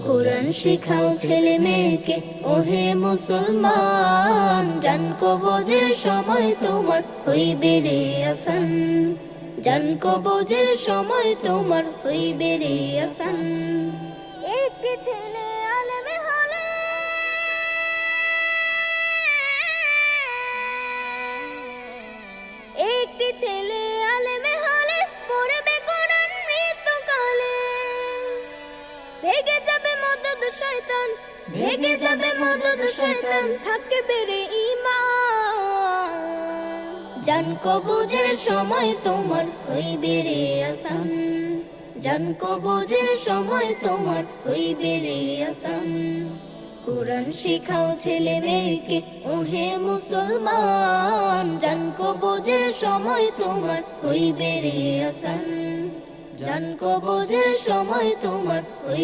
কোরআন শিখাও ছেলে মেয়েকে ওহে মুসলমান, জান কবজের সময় তোমার হইবে রে আসান, জান কবজের সময় তোমার হইবে রে আসান। একটি ছেলে আলেম হলে একটি ছেলে আলেম হলে পড়বে কোরআন মৃত্যুকালে, ভেগে যাবে মদদ শয়তান, ভেগে যাবে মদদ শয়তান, থাকবে রে ঈমান, জান কবজের সময় তোমার হইবে রে আসান, জান কবজের সময় তোমার হইবে রে আসান। কোরআন শিখাও ছেলে মেয়েকে ওহে মুসলমান, জান কবজের সময় তোমার হইবে রে আসান, জান কবজের সময় তোমার হইবে